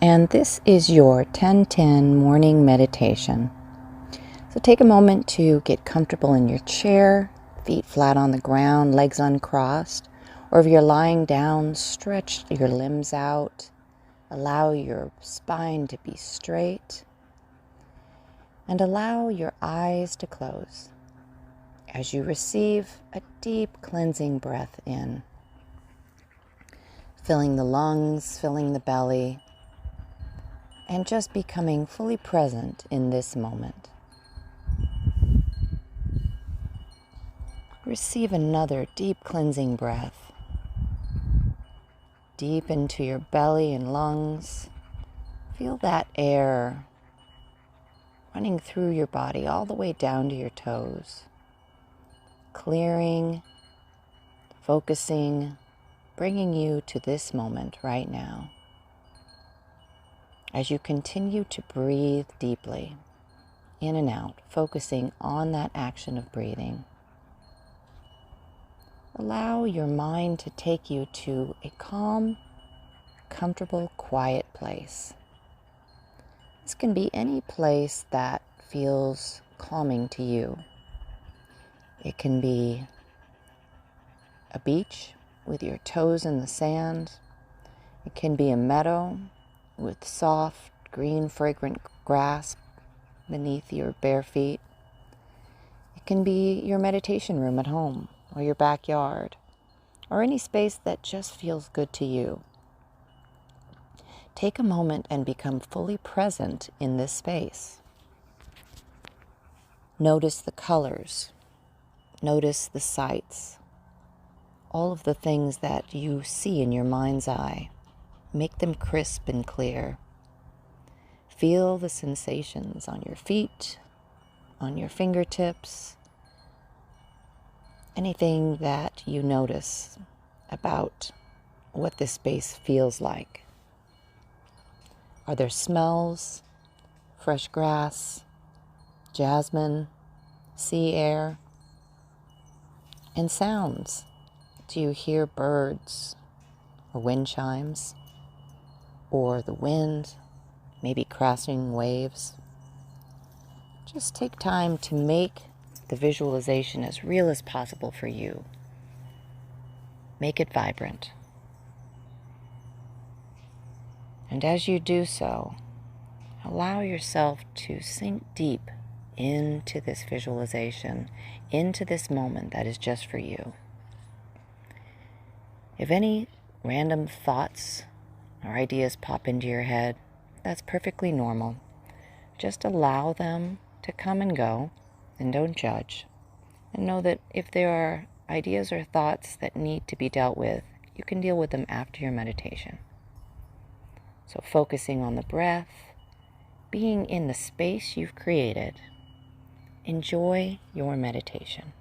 and this is your 10-10 morning meditation. So take a moment to get comfortable in your chair, feet flat on the ground, legs uncrossed, or if you're lying down, stretch your limbs out, allow your spine to be straight, and allow your eyes to close as you receive a deep cleansing breath in, filling the lungs, filling the belly, and just becoming fully present in this moment. Receive another deep cleansing breath, deep into your belly and lungs. Feel that air running through your body all the way down to your toes, clearing, focusing, bringing you to this moment right now. As you continue to breathe deeply, in and out, focusing on that action of breathing, allow your mind to take you to a calm, comfortable, quiet place. This can be any place that feels calming to you. It can be a beach with your toes in the sand. It can be a meadow with soft, green, fragrant grass beneath your bare feet. It can be your meditation room at home or your backyard or any space that just feels good to you. Take a moment and become fully present in this space. Notice the colors. Notice the sights. All of the things that you see in your mind's eye. Make them crisp and clear. Feel the sensations on your feet, on your fingertips, anything that you notice about what this space feels like. Are there smells, fresh grass, jasmine, sea air, and sounds? Do you hear birds or wind chimes or the wind, maybe crashing waves? Just take time to make the visualization as real as possible for you. Make it vibrant. And as you do so, allow yourself to sink deep into this visualization, into this moment that is just for you. If any random thoughts or ideas pop into your head, that's perfectly normal. Just allow them to come and go, and don't judge. And know that if there are ideas or thoughts that need to be dealt with, you can deal with them after your meditation. So focusing on the breath, being in the space you've created, enjoy your meditation.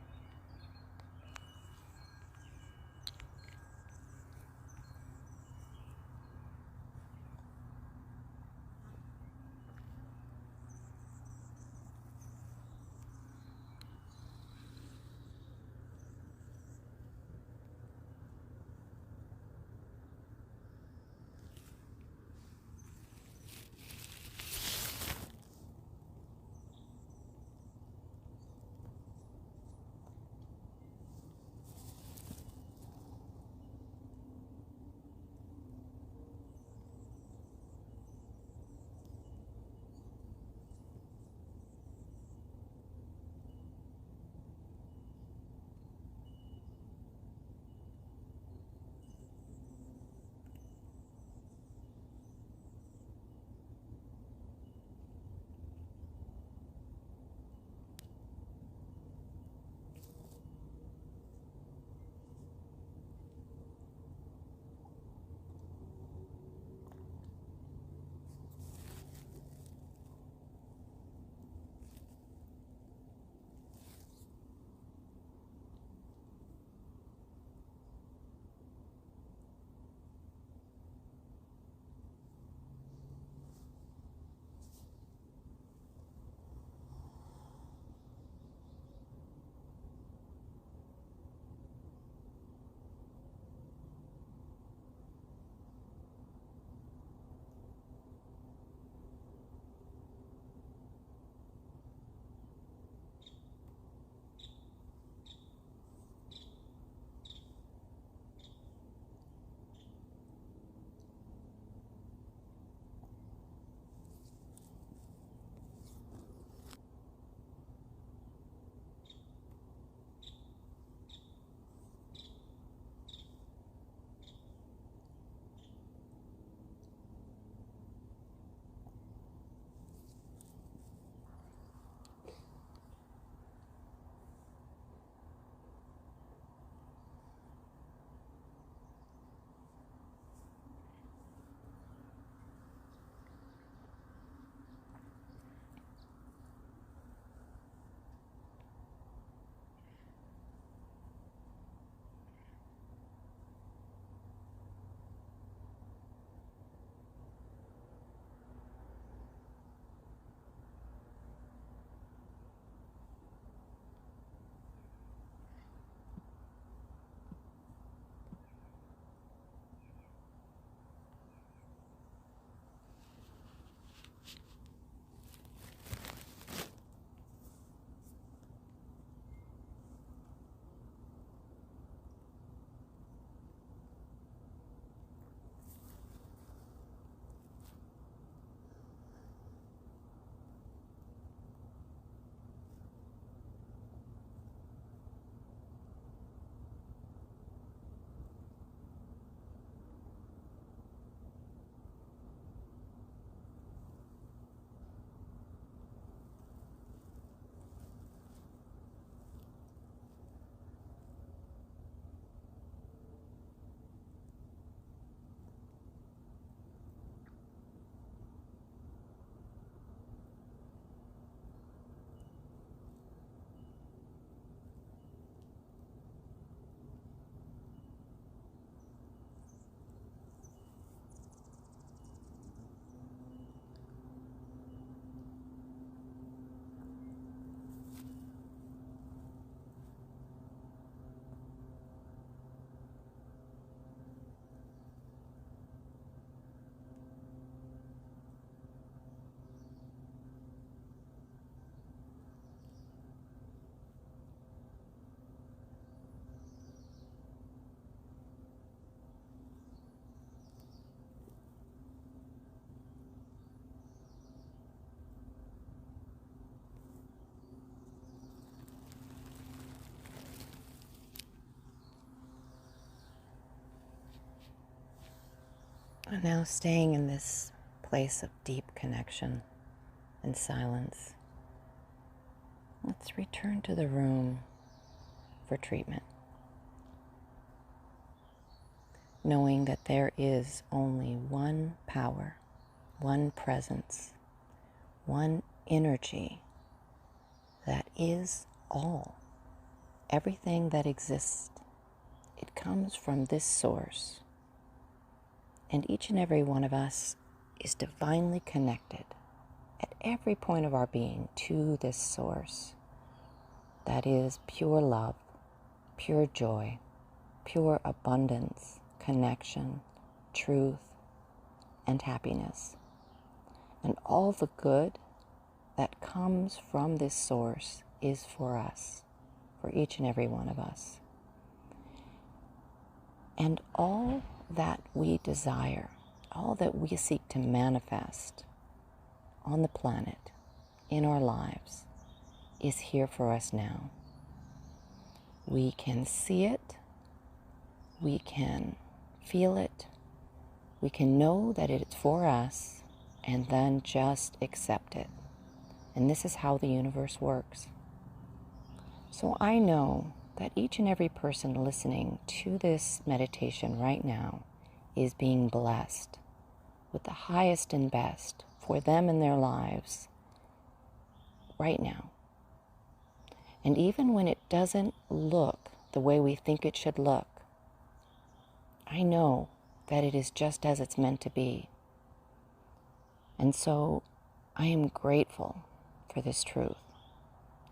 And now, staying in this place of deep connection and silence, let's return to the room for treatment, knowing that there is only one power, one presence, one energy that is all. Everything that exists, it comes from this source. And each and every one of us is divinely connected at every point of our being to this source that is pure love, pure joy, pure abundance, connection, truth, and happiness. And all the good that comes from this source is for us, for each and every one of us. And all that we desire, all that we seek to manifest on the planet, in our lives, is here for us now. We can see it, we can feel it, we can know that it's for us, and then just accept it. And this is how the universe works. So I know that each and every person listening to this meditation right now is being blessed with the highest and best for them in their lives right now. And even when it doesn't look the way we think it should look, I know that it is just as it's meant to be. And so I am grateful for this truth.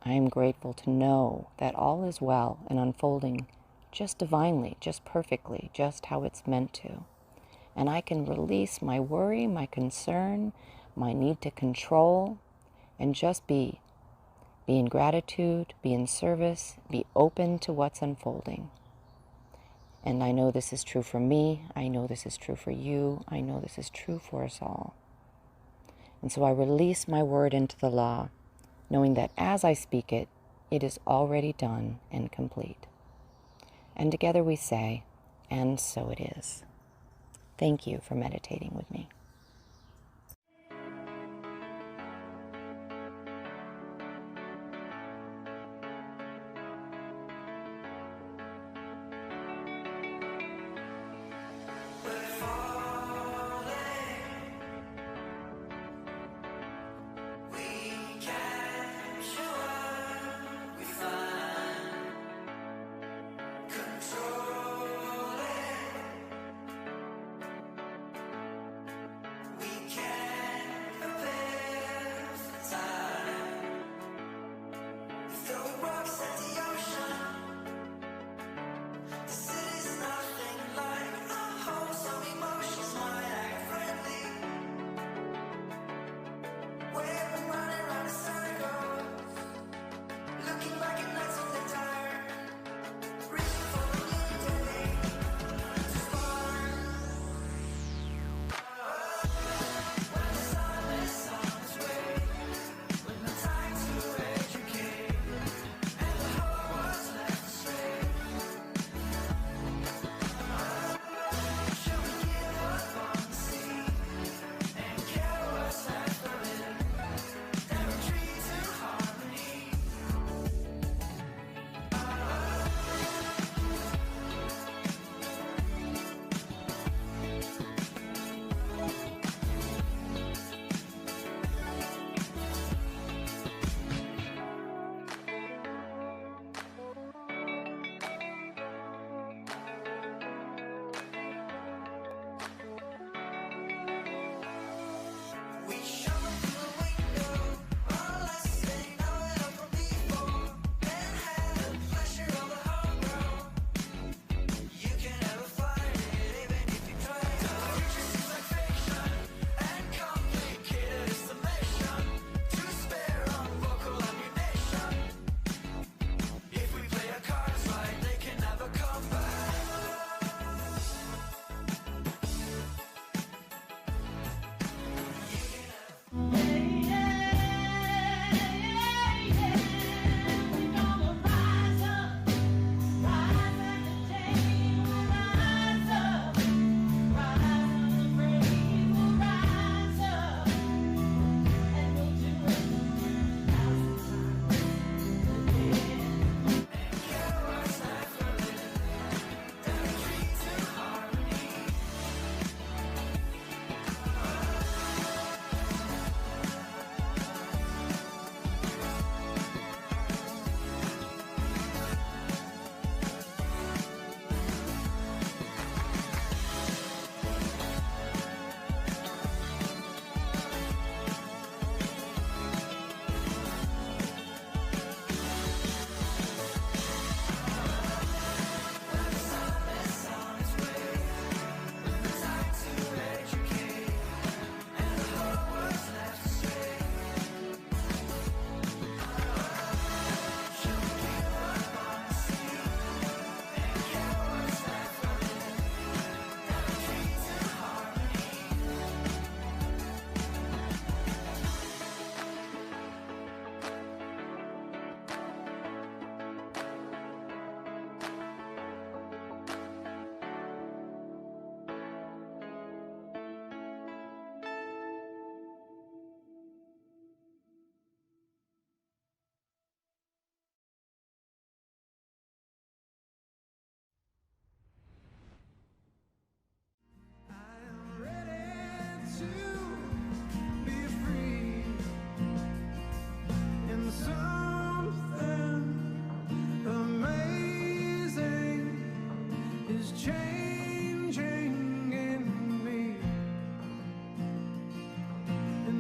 I am grateful to know that all is well and unfolding just divinely, just perfectly, just how it's meant to. And I can release my worry, my concern, my need to control, and just be. Be in gratitude, be in service, be open to what's unfolding. And I know this is true for me. I know this is true for you. I know this is true for us all. And so I release my word into the law, knowing that as I speak it, it is already done and complete. And together we say, and so it is. Thank you for meditating with me.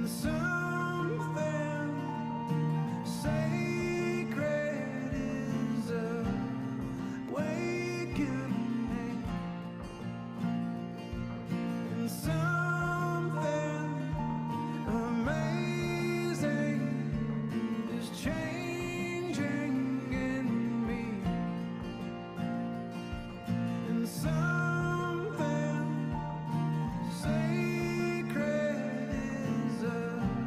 something sacred is awakening, and something amazing is changing in me, and something sacred is awakening.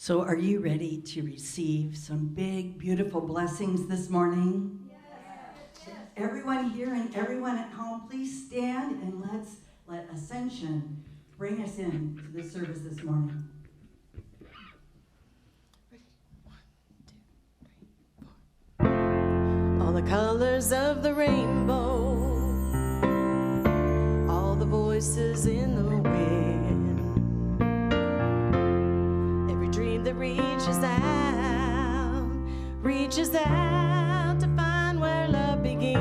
So are you ready to receive some big, beautiful blessings this morning? Yes. Everyone here and everyone at home, please stand and let's let Ascension bring us in to the service this morning. All the colors of the rainbow, all the voices in the wind, every dream that reaches out to find where love begins.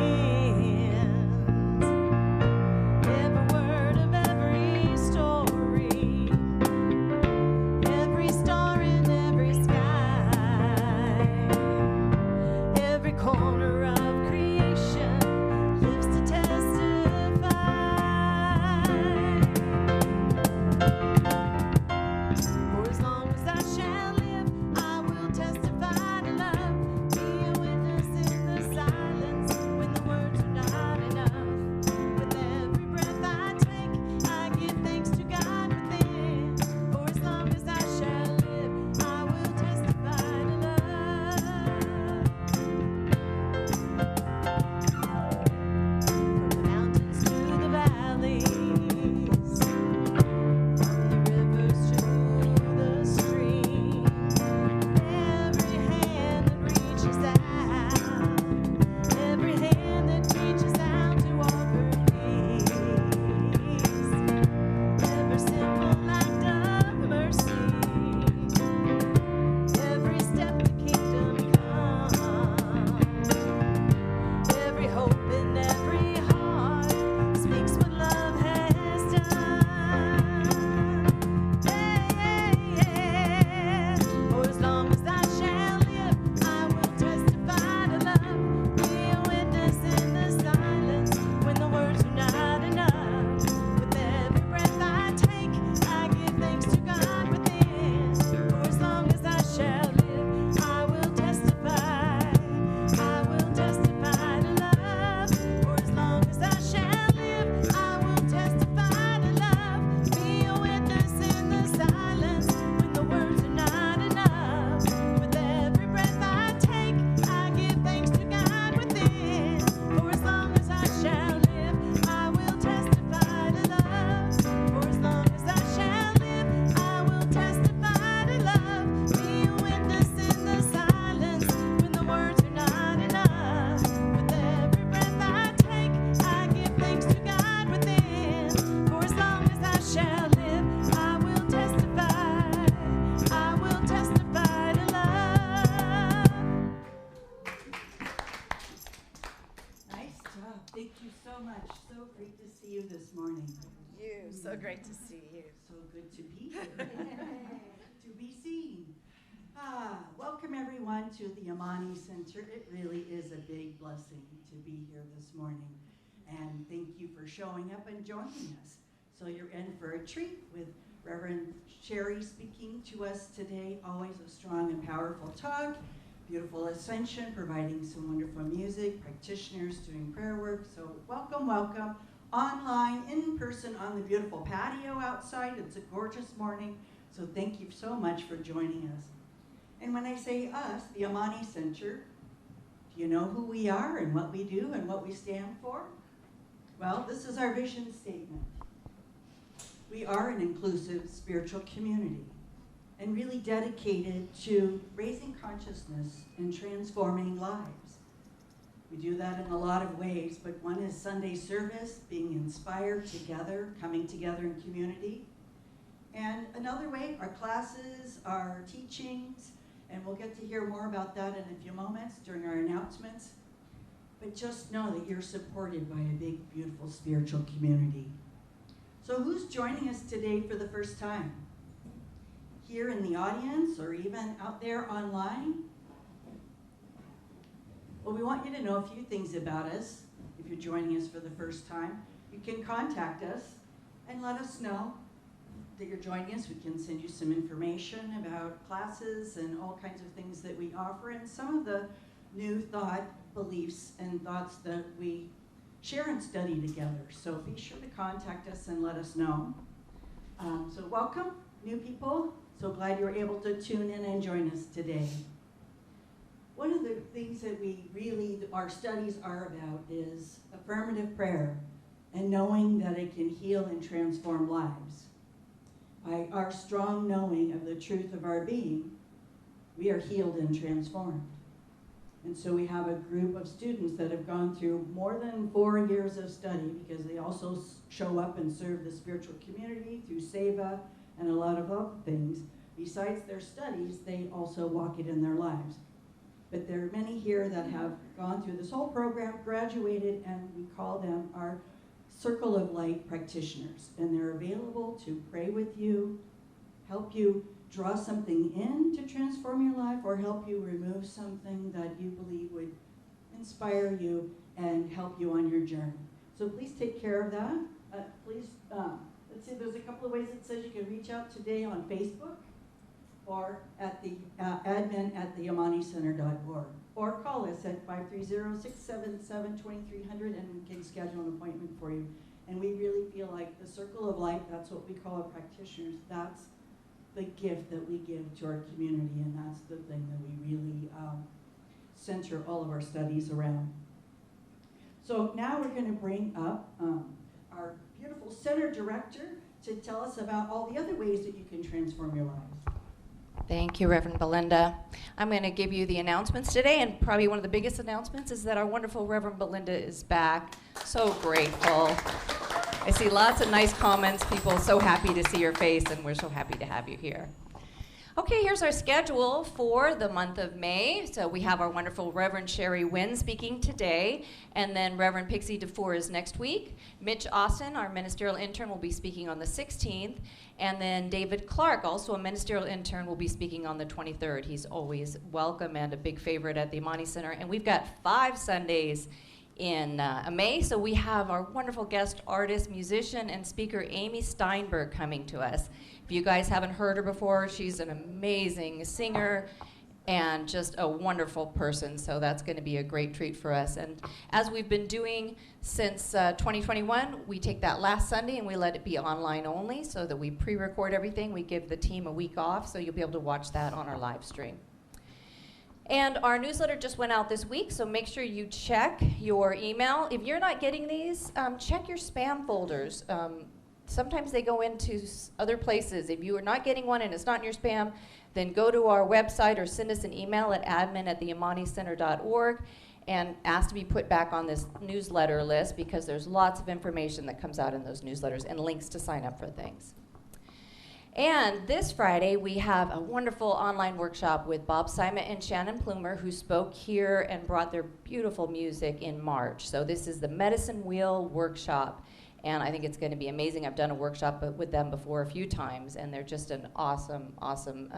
Every word of every story, every star in every sky, every corner of creation lives to testify. For as long as I shall live, I will testify to love. Be a witness in the silence when the words are not enough. With every breath I take, I give thanks to God within. For as long as I shall live, I will testify to love. From the mountains to the valleys, from the rivers to the streams, every hand that reaches out, every hand that reaches out to offer peace, every simple act of mercy, every step the kingdom comes. Every hope in every heart speaks what love has done. Yeah. For as long as I shall live, I will testify to love. Be a witness in the silence when the words are not enough. With every breath I take, I give thanks to God within. For as long as I shall live, I will testify. I will testify to love. For as long as I shall live, I will testify to love. Be a witness in the silence when the words are not enough. With every breath I take, I give thanks to God within. For as long as I shall live, I will testify to love. For as long as I shall live, I will testify to love. Be a witness in the silence when the words are not enough. With every breath I take, I give thanks to God within. For as long as I shall live, I will testify. I will testify to love. Nice job. Thank you so much. So great to see you this morning. You, so great to see you. So good to be here. To be seen. Welcome everyone to the Amani Center. It really is a big blessing to be here this morning. And thank you for showing up and joining us. So you're in for a treat with Reverend Sherry speaking to us today. Always a strong and powerful talk. Beautiful Ascension, providing some wonderful music, practitioners doing prayer work. So welcome, welcome. Online, in person on the beautiful patio outside. It's a gorgeous morning. So thank you so much for joining us. And when I say us, the Amani Center, do you know who we are and what we do and what we stand for? Well, this is our vision statement. We are an inclusive spiritual community and really dedicated to raising consciousness and transforming lives. We do that in a lot of ways, but one is Sunday service, being inspired together, coming together in community. And another way, our classes, our teachings, and we'll get to hear more about that in a few moments during our announcements. But just know that you're supported by a big, beautiful spiritual community. So who's joining us today for the first time? Here in the audience or even out there online? Well, we want you to know a few things about us. If you're joining us for the first time, you can contact us and let us know that you're joining us. We can send you some information about classes and all kinds of things that we offer and some of the new thought, beliefs, and thoughts that we share and study together. So be sure to contact us and let us know. So welcome, new people. So glad you were able to tune in and join us today. One of the things that our studies are about is affirmative prayer and knowing that it can heal and transform lives. By our strong knowing of the truth of our being, we are healed and transformed. And so we have a group of students that have gone through more than 4 years of study, because they also show up and serve the spiritual community through SEVA and a lot of other things. Besides their studies, they also walk it in their lives. But there are many here that have gone through this whole program, graduated, and we call them our Circle of Light practitioners. And they're available to pray with you, help you draw something in to transform your life, or help you remove something that you believe would inspire you and help you on your journey. So please take care of that. Let's see, there's a couple of ways it says you can reach out today on Facebook or at the admin@theamanicenter.org, or call us at 530-677-2300 and we can schedule an appointment for you. And we really feel like the Circle of Light, that's what we call our practitioners, that's the gift that we give to our community, and that's the thing that we really center all of our studies around. So now we're going to bring up our beautiful center director to tell us about all the other ways that you can transform your lives. Thank you, Reverend Belinda. I'm going to give you the announcements today, and probably one of the biggest announcements is that our wonderful Reverend Belinda is back. So grateful. I see lots of nice comments, people so happy to see your face, and we're so happy to have you here. Okay, here's our schedule for the month of May. So we have our wonderful Reverend Sherry Wynn speaking today, and then Reverend Pixie DeFore is next week. Mitch Austin, our ministerial intern, will be speaking on the 16th, and then David Clark, also a ministerial intern, will be speaking on the 23rd. He's always welcome and a big favorite at the Amani Center, and we've got 5 Sundays in May, so we have our wonderful guest artist, musician, and speaker Amy Steinberg coming to us. If you guys haven't heard her before, she's an amazing singer and just a wonderful person, so that's going to be a great treat for us. And as we've been doing since 2021, we take that last Sunday and we let it be online only so that we pre-record everything. We give the team a week off, so you'll be able to watch that on our live stream. And our newsletter just went out this week, so make sure you check your email. If you're not getting these, check your spam folders. Sometimes they go into other places. If you are not getting one and it's not in your spam, then go to our website or send us an email at admin@theamanicenter.org and ask to be put back on this newsletter list, because there's lots of information that comes out in those newsletters and links to sign up for things. And this Friday, we have a wonderful online workshop with Bob Simon and Shannon Plumer, who spoke here and brought their beautiful music in March. So this is the Medicine Wheel Workshop, and I think it's going to be amazing. I've done a workshop with them before a few times, and they're just an awesome, awesome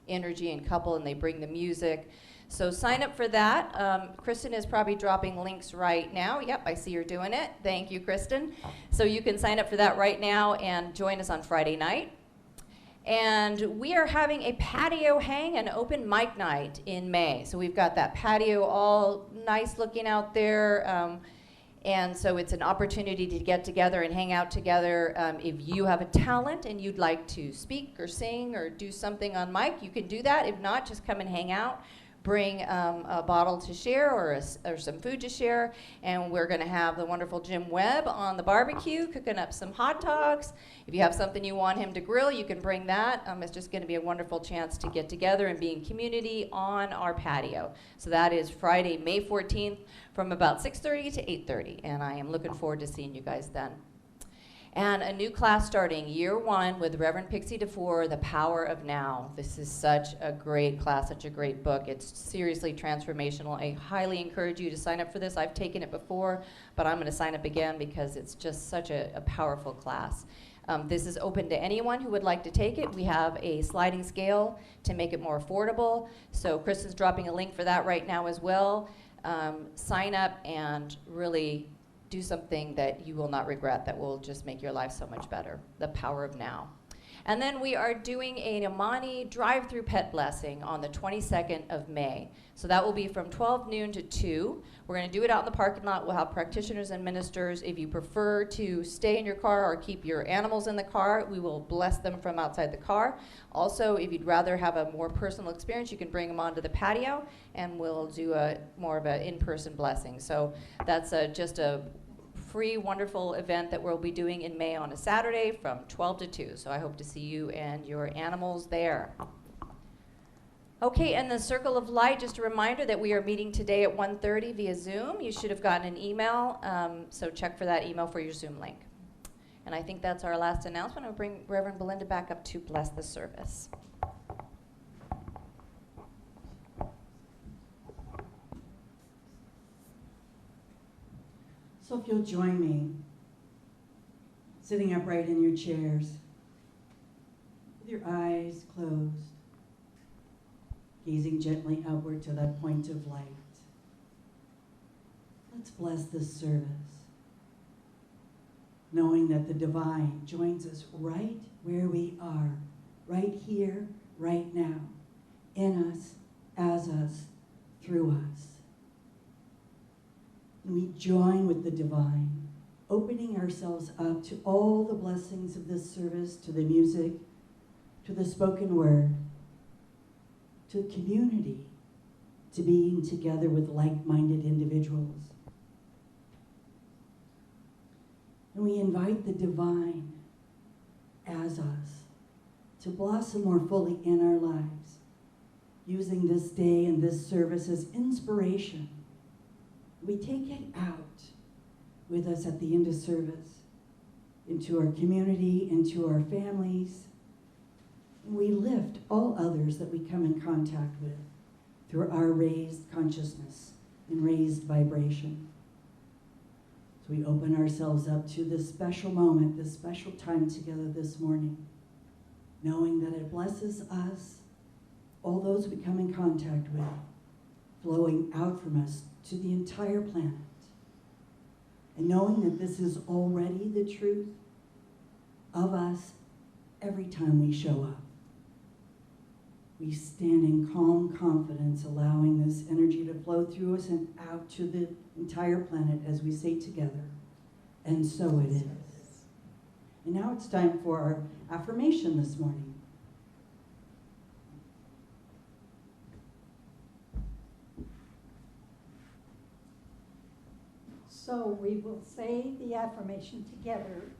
energy and couple, and they bring the music. So sign up for that. Kristen is probably dropping links right now. Yep, I see you're doing it. Thank you, Kristen. So you can sign up for that right now and join us on Friday night. And we are having a patio hang and open mic night in May. So we've got that patio all nice looking out there. And so it's an opportunity to get together and hang out together. If you have a talent and you'd like to speak or sing or do something on mic, you can do that. If not, just come and hang out. Bring a bottle to share or some food to share, and we're going to have the wonderful Jim Webb on the barbecue cooking up some hot dogs. If you have something you want him to grill, you can bring that. It's just going to be a wonderful chance to get together and be in community on our patio. So that is Friday, May 14th from about 6:30 to 8:30, and I am looking forward to seeing you guys then. And a new class starting year 1 with Reverend Pixie DeFore, The Power of Now. This is such a great class, such a great book. It's seriously transformational. I highly encourage you to sign up for this. I've taken it before, but I'm going to sign up again because it's just such a powerful class. This is open to anyone who would like to take it. We have a sliding scale to make it more affordable. So Kristen's dropping a link for that right now as well. Sign up and really do something that you will not regret, that will just make your life so much better. The Power of Now. And then we are doing an Amani drive-through pet blessing on the 22nd of May. So that will be from 12 noon to 2. We're going to do it out in the parking lot. We'll have practitioners and ministers. If you prefer to stay in your car or keep your animals in the car, we will bless them from outside the car. Also, if you'd rather have a more personal experience, you can bring them onto the patio, and we'll do a more of an in-person blessing. So that's just a free, wonderful event that we'll be doing in May on a Saturday from 12 to 2. So I hope to see you and your animals there. Okay, and the Circle of Light, just a reminder that we are meeting today at 1:30 via Zoom. You should have gotten an email, so check for that email for your Zoom link. And I think that's our last announcement. I'll bring Reverend Belinda back up to bless the service. So if you'll join me, sitting upright in your chairs, with your eyes closed, gazing gently outward to that point of light. Let's bless this service, knowing that the divine joins us right where we are, right here, right now, in us, as us, through us. And we join with the divine, opening ourselves up to all the blessings of this service, to the music, to the spoken word, to community, to being together with like-minded individuals. And we invite the divine as us to blossom more fully in our lives, using this day and this service as inspiration. We take it out with us at the end of service, into our community, into our families. And we lift all others that we come in contact with through our raised consciousness and raised vibration. So we open ourselves up to this special moment, this special time together this morning, knowing that it blesses us, all those we come in contact with, flowing out from us to the entire planet. And knowing that this is already the truth of us every time we show up. We stand in calm confidence, allowing this energy to flow through us and out to the entire planet as we say together, and so it is. And now it's time for our affirmation this morning. So we will say the affirmation together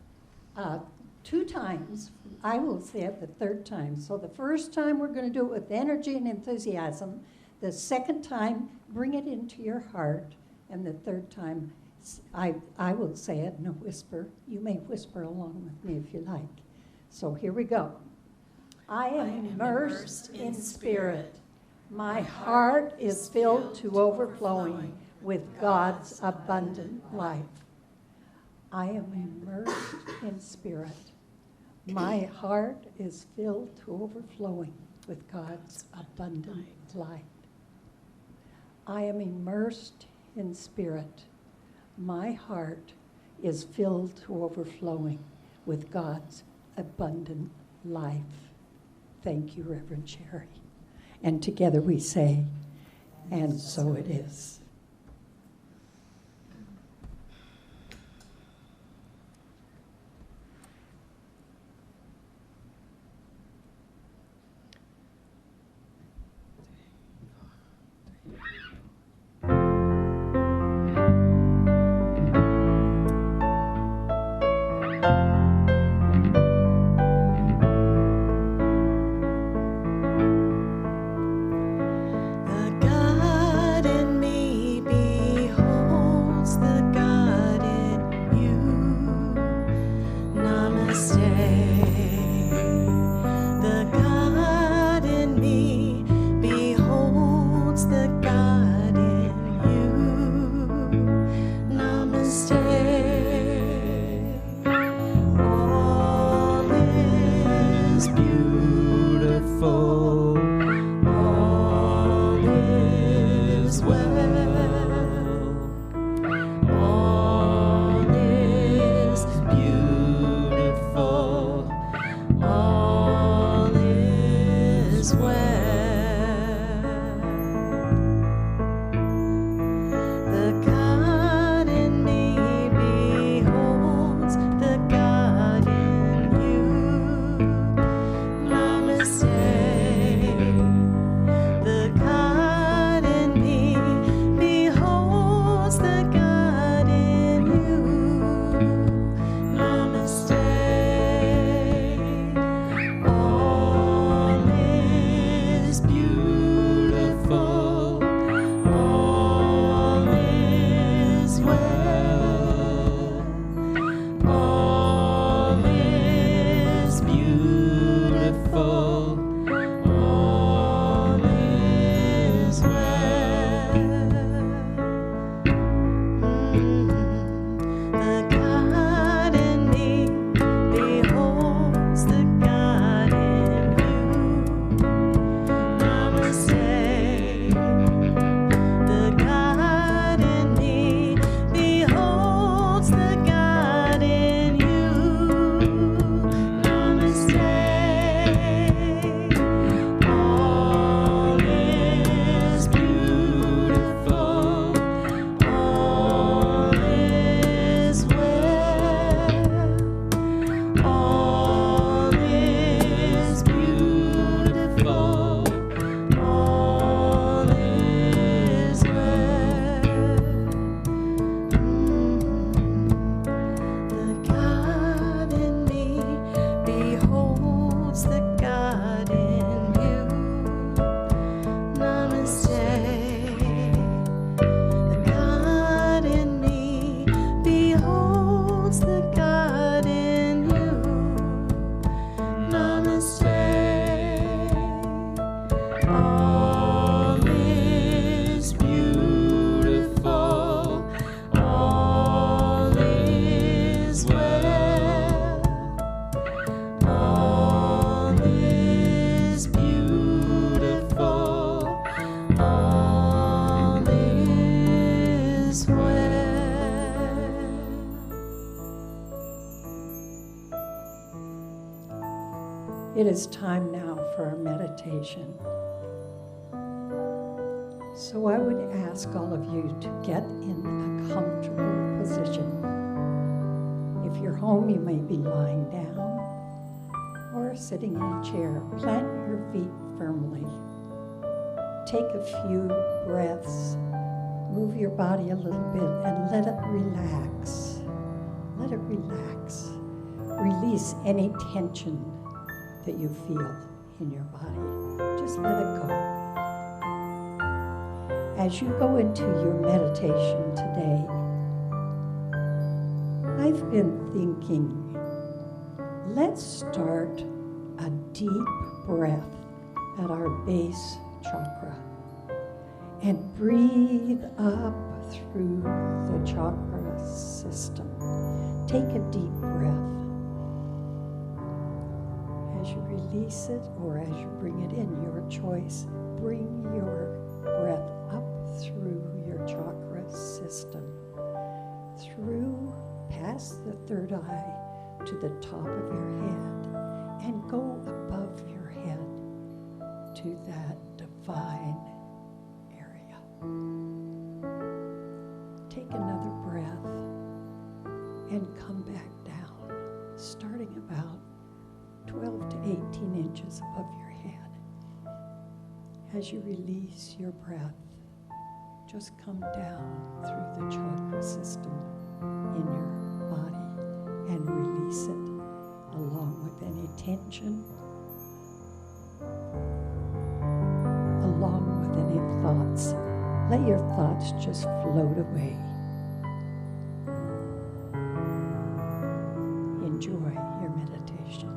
2 times. I will say it the 3rd time. So the first time we're going to do it with energy and enthusiasm. The second time, bring it into your heart. And the 3rd time, I will say it in a whisper. You may whisper along with me if you like. So here we go. I am immersed in spirit. My heart is filled to overflowing with God's abundant life. I am immersed in spirit. My heart is filled to overflowing with God's abundant light. I am immersed in spirit. My heart is filled to overflowing with God's abundant life. Thank you, Reverend Sherry. And together we say, and so it is. The God in me all is well. It is time now for our meditation. So I would ask all of you to get in a comfortable position. If you're home, you may be lying down or sitting in a chair. Plant your feet firmly. Take a few breaths. Move your body a little bit and let it relax. Let it relax. Release any tension that you feel in your body. Just let it go. As you go into your meditation today, I've been thinking, let's start a deep breath at our base chakra and breathe up through the chakra system. Take a deep breath. As you release it or as you bring it in, your choice, bring your breath up through your chakra system, through past the third eye to the top of your head, and go above your head to that divine area. Take another breath and come back down, starting about 12 to 18 inches above your head. As you release your breath, just come down through the chakra system in your body and release it along with any tension, along with any thoughts. Let your thoughts just float away. Enjoy your meditation.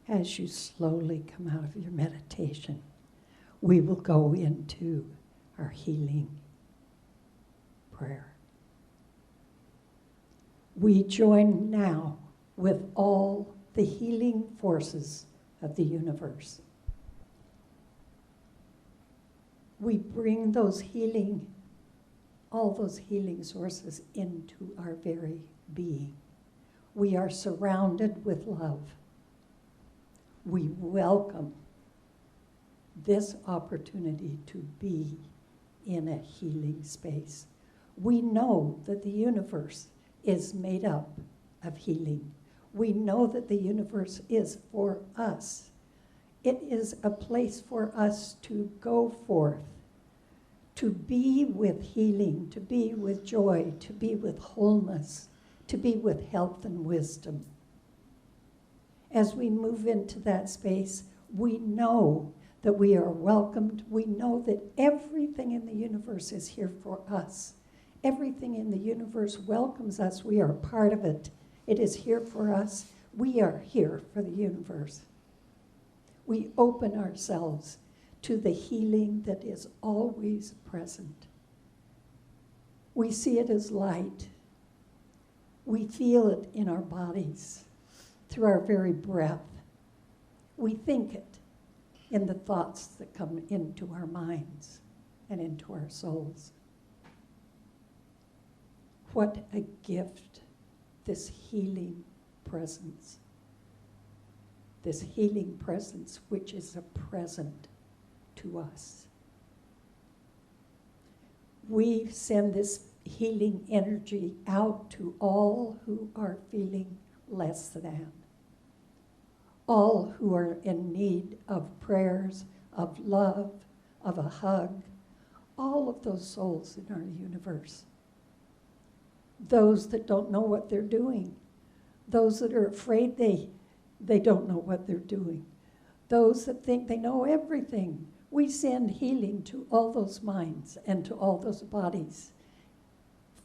As you slowly come out of your meditation, we will go into our healing prayer. We join now with all the healing forces of the universe. We bring all those healing sources into our very being. We are surrounded with love. We welcome this opportunity to be in a healing space. We know that the universe is made up of healing. We know that the universe is for us. It is a place for us to go forth, to be with healing, to be with joy, to be with wholeness, to be with health and wisdom. As we move into that space, we know that we are welcomed. We know that everything in the universe is here for us. Everything in the universe welcomes us. We are part of it. It is here for us. We are here for the universe. We open ourselves to the healing that is always present. We see it as light. We feel it in our bodies, through our very breath. We think it in the thoughts that come into our minds and into our souls. What a gift, this healing presence. This healing presence, which is a present to us. We send this healing energy out to all who are feeling less than, all who are in need of prayers, of love, of a hug, all of those souls in our universe. Those that don't know what they're doing, those that are afraid they don't know what they're doing, those that think they know everything. We send healing to all those minds and to all those bodies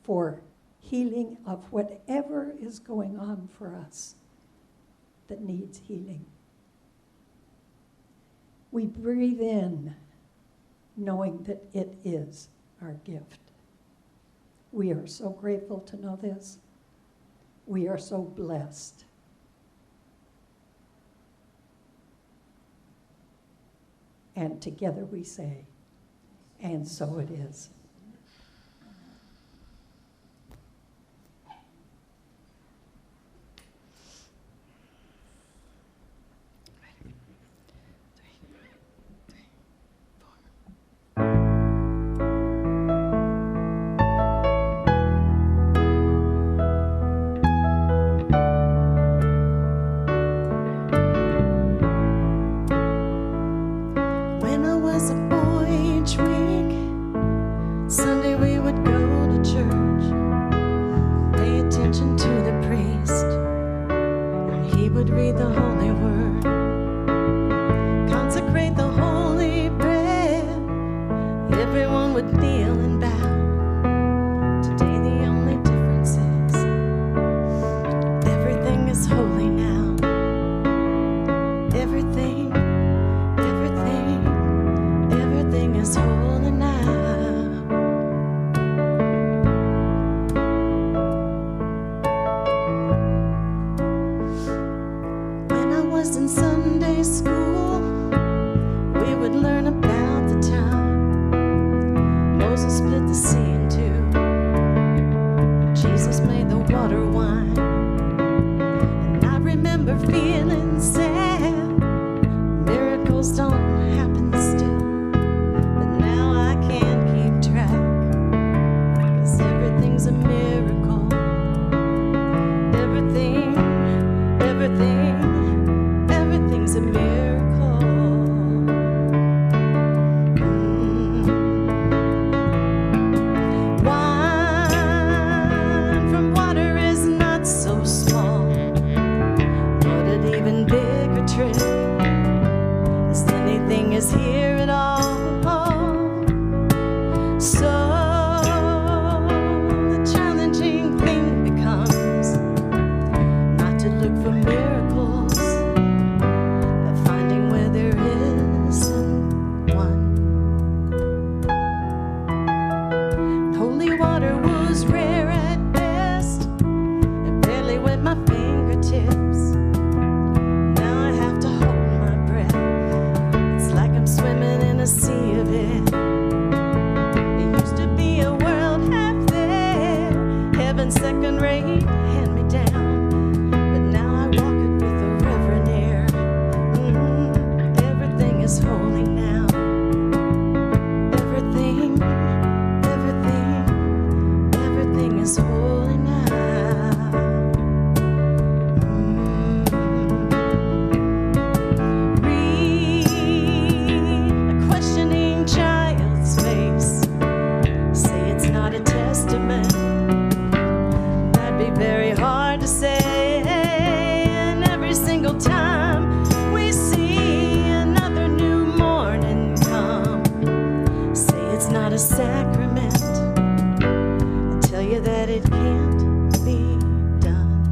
for healing of whatever is going on for us that needs healing. We breathe in knowing that it is our gift. We are so grateful to know this. We are so blessed. And together we say, and so it is. When I was a boy each week, Sunday we would go to church, pay attention to the priest, and he would read the holy word, consecrate the holy bread. Everyone would kneel and bow. Today the only difference is everything is holy now. Everything is holy now. When I was in Sunday school, we would learn about the time Moses split the sea in two, Jesus made the water wine. And I remember feeling sad. Miracles don't happen still. Everything's a miracle. Everything's a miracle. Wine from water is not so small. What an even bigger trick is anything is here at all. So look for miracles, but finding where there isn't one. Holy water was rare at best, it barely wet my fingertips. Now I have to hold my breath. It's like I'm swimming in a sea of it. It used to be a world half there, heaven second rate, hand me down. Is holy now. Everything is holy now. Read a questioning child's face. Say it's not a testament. That'd be very hard to say. And every single time we see another new morning come, say it's not a sacrament. I tell you that it can't be done.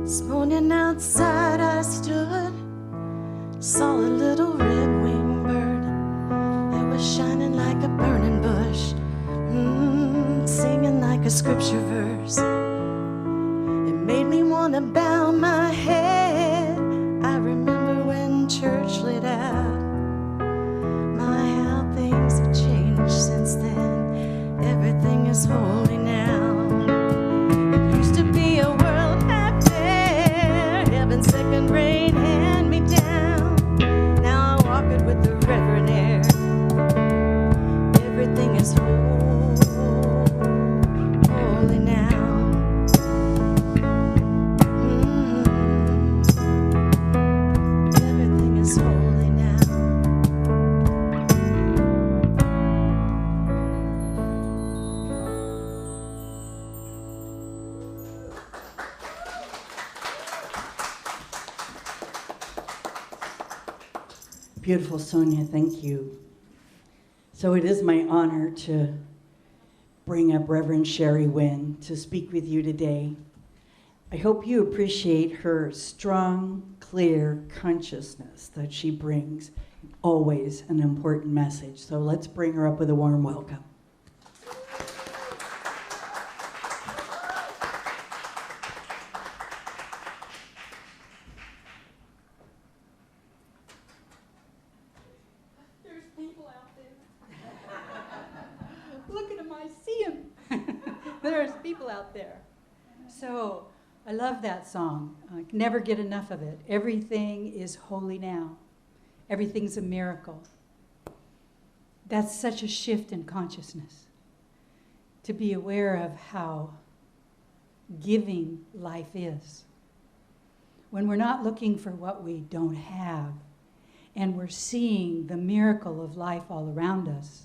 This morning outside I stood, saw a little red-winged bird. It was shining like a burning bush, singing like a scripture verse. It made me want to bow my head Beautiful, Sonia, thank you. So it is my honor to bring up Reverend Sherry Wynn to speak with you today. I hope you appreciate her strong, clear consciousness that she brings, always an important message. So let's bring her up with a warm welcome. There's people out there. Look at them, I see them. There's people out there. So I love that song. I can never get enough of it. Everything is holy now. Everything's a miracle. That's such a shift in consciousness. To be aware of how giving life is. When we're not looking for what we don't have, and we're seeing the miracle of life all around us,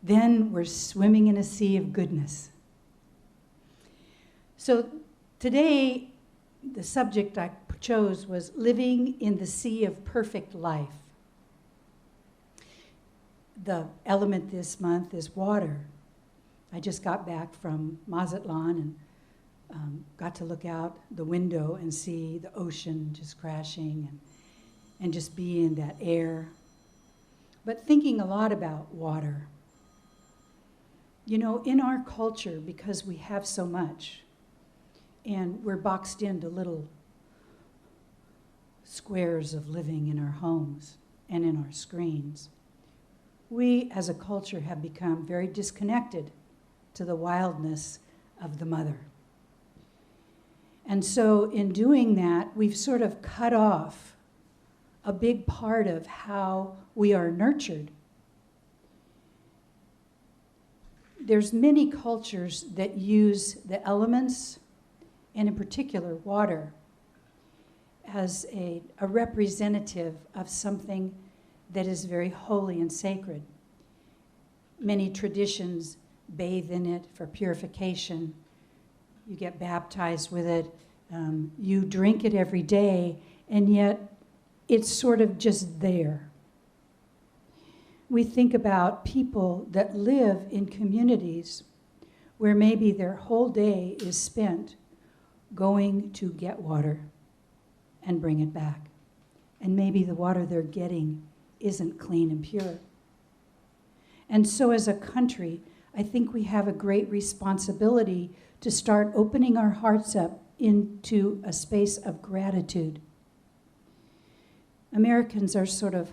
then we're swimming in a sea of goodness. So today, the subject I chose was living in the sea of perfect life. The element this month is water. I just got back from Mazatlan and got to look out the window and see the ocean just crashing and just be in that air. But thinking a lot about water. You know, in our culture, because we have so much, and we're boxed into little squares of living in our homes and in our screens, we as a culture have become very disconnected to the wildness of the mother. And so in doing that, we've sort of cut off a big part of how we are nurtured. There's many cultures that use the elements, and in particular water, as a representative of something that is very holy and sacred. Many traditions bathe in it for purification. You get baptized with it. You drink it every day, and yet it's sort of just there. We think about people that live in communities where maybe their whole day is spent going to get water and bring it back. And maybe the water they're getting isn't clean and pure. And so as a country, I think we have a great responsibility to start opening our hearts up into a space of gratitude. Americans are sort of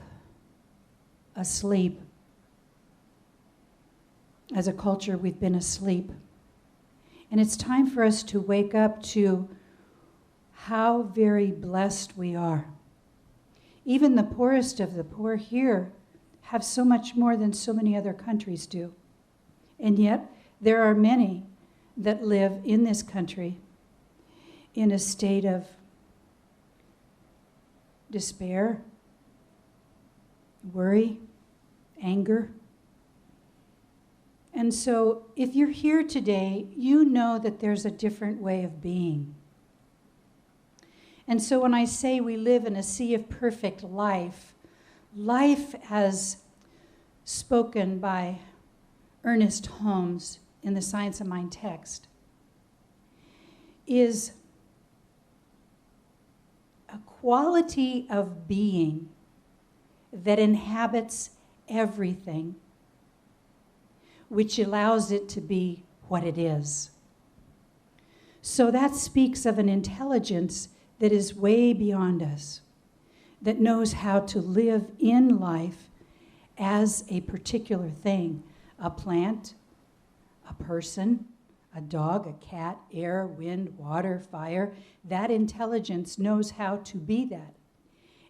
asleep. As a culture, we've been asleep. And it's time for us to wake up to how very blessed we are. Even the poorest of the poor here have so much more than so many other countries do. And yet, there are many that live in this country in a state of despair, worry, anger. And so if you're here today, you know that there's a different way of being. And so when I say we live in a sea of perfect life, life as spoken by Ernest Holmes in the Science of Mind text is a quality of being that inhabits everything, which allows it to be what it is. So that speaks of an intelligence that is way beyond us, that knows how to live in life as a particular thing, a plant, a person, a dog, a cat, air, wind, water, fire. That intelligence knows how to be that.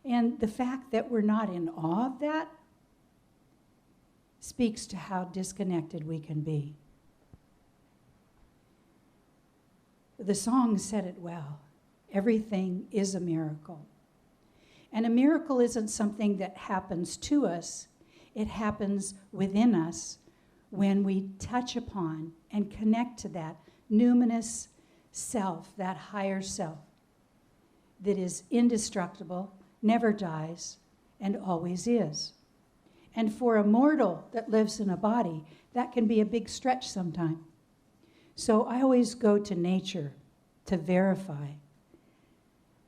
And the fact that we're not in awe of that speaks to how disconnected we can be. The song said it well. Everything is a miracle. And a miracle isn't something that happens to us. It happens within us when we touch upon and connect to that numinous self, that higher self that is indestructible, never dies, and always is. And for a mortal that lives in a body, that can be a big stretch sometime. So I always go to nature to verify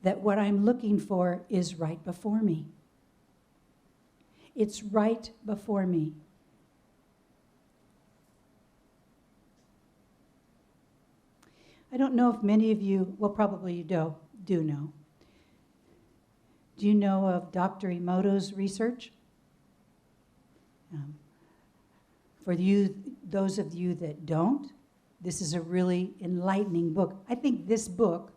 that what I'm looking for is right before me. It's right before me. I don't know if many of you, well, probably you do know. Do you know of Dr. Emoto's research? For you, those of you that don't, this is a really enlightening book. I think this book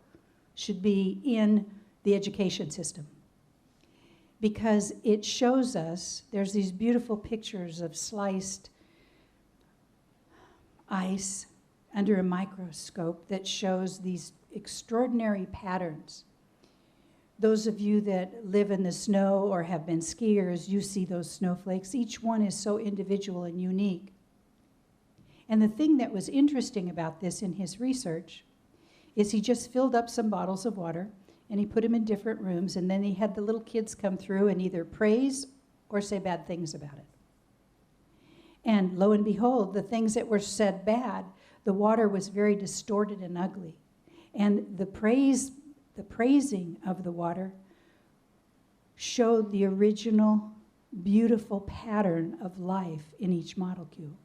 should be in the education system because it shows us, there's these beautiful pictures of sliced ice under a microscope that shows these extraordinary patterns. Those of you that live in the snow or have been skiers, you see those snowflakes. Each one is so individual and unique. And the thing that was interesting about this in his research is he just filled up some bottles of water and he put them in different rooms, and then he had the little kids come through and either praise or say bad things about it. And lo and behold, the things that were said bad, the water was very distorted and ugly. And the praising of the water showed the original beautiful pattern of life in each molecule.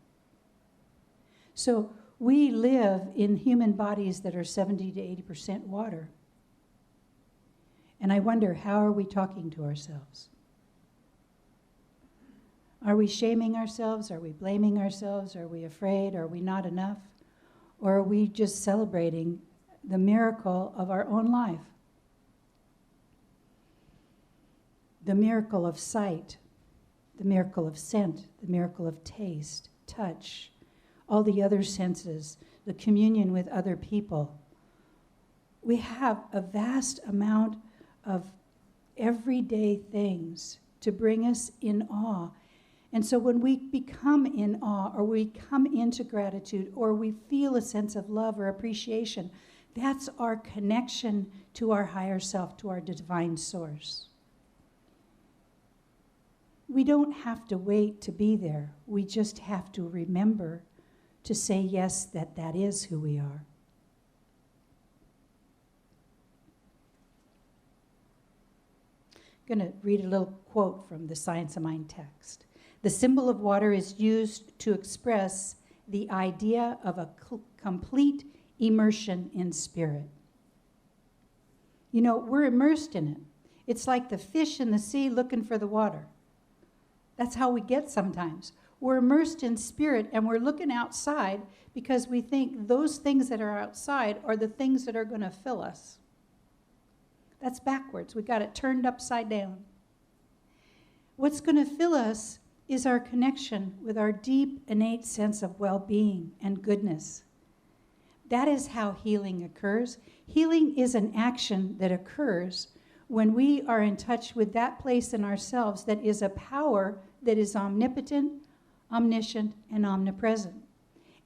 So we live in human bodies that are 70 to 80% water. And I wonder, how are we talking to ourselves? Are we shaming ourselves? Are we blaming ourselves? Are we afraid? Are we not enough? Or are we just celebrating the miracle of our own life? The miracle of sight, the miracle of scent, the miracle of taste, touch, all the other senses, the communion with other people. We have a vast amount of everyday things to bring us in awe. And so when we become in awe, or we come into gratitude, or we feel a sense of love or appreciation, that's our connection to our higher self, to our divine source. We don't have to wait to be there. We just have to remember to say yes, that is who we are. I'm going to read a little quote from the Science of Mind text. The symbol of water is used to express the idea of a complete immersion in spirit. You know, we're immersed in it. It's like the fish in the sea looking for the water. That's how we get sometimes. We're immersed in spirit and we're looking outside because we think those things that are outside are the things that are going to fill us. That's backwards. We got it turned upside down. What's going to fill us is our connection with our deep, innate sense of well-being and goodness. That is how healing occurs. Healing is an action that occurs when we are in touch with that place in ourselves that is a power that is omnipotent, omniscient, and omnipresent.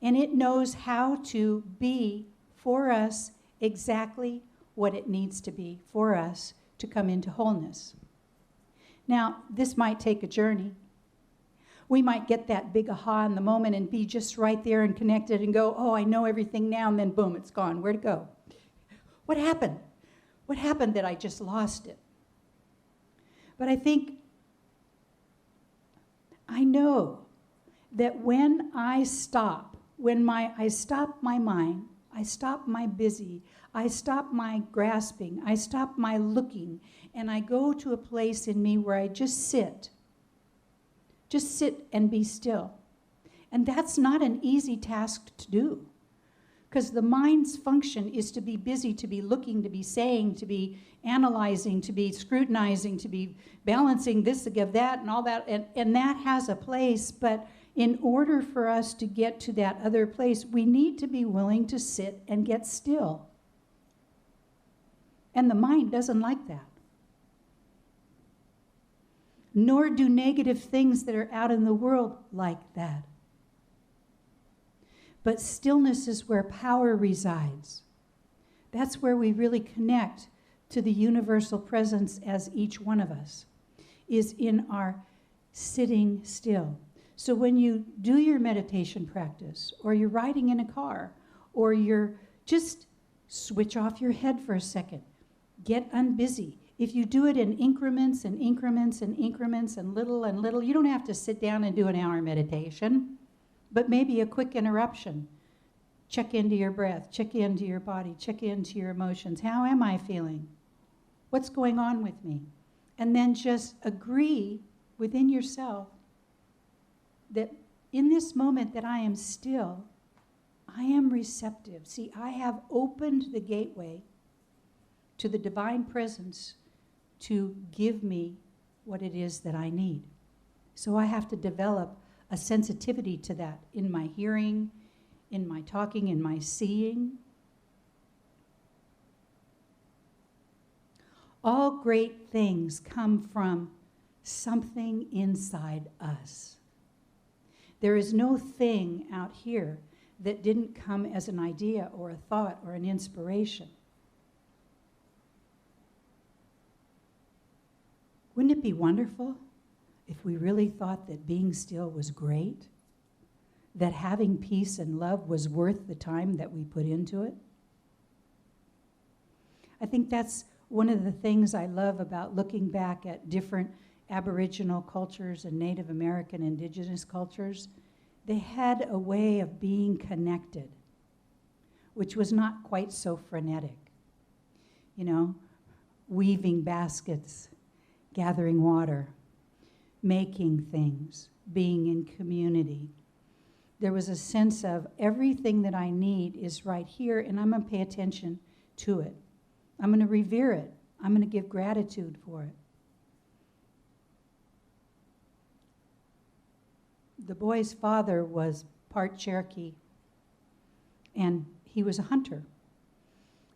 And it knows how to be for us exactly what it needs to be for us to come into wholeness. Now, this might take a journey. We might get that big aha in the moment and be just right there and connected and go, oh, I know everything now, and then boom, it's gone. Where'd it go? What happened? What happened that I just lost it? But I think, I know that when I stop, I stop my mind, I stop my busy, I stop my grasping, I stop my looking, and I go to a place in me where I just sit and be still. And that's not an easy task to do, because the mind's function is to be busy, to be looking, to be saying, to be analyzing, to be scrutinizing, to be balancing this against that and all that, and that has a place. But in order for us to get to that other place, we need to be willing to sit and get still. And the mind doesn't like that. Nor do negative things that are out in the world like that. But stillness is where power resides. That's where we really connect to the universal presence as each one of us. is in our sitting still. So when you do your meditation practice, or you're riding in a car, or you're just switch off your head for a second, get unbusy. If you do it in increments and increments and increments and little, you don't have to sit down and do an hour meditation, but maybe a quick interruption. Check into your breath, check into your body, check into your emotions. How am I feeling? What's going on with me? And then just agree within yourself that in this moment that I am still, I am receptive. See, I have opened the gateway to the divine presence to give me what it is that I need. So I have to develop a sensitivity to that in my hearing, in my talking, in my seeing. All great things come from something inside us. There is no thing out here that didn't come as an idea or a thought or an inspiration. Wouldn't it be wonderful if we really thought that being still was great? That having peace and love was worth the time that we put into it? I think that's one of the things I love about looking back at different Aboriginal cultures and Native American indigenous cultures. They had a way of being connected, which was not quite so frenetic. You know, weaving baskets, gathering water, making things, being in community. There was a sense of everything that I need is right here, and I'm going to pay attention to it. I'm going to revere it. I'm going to give gratitude for it. The boy's father was part Cherokee, and he was a hunter.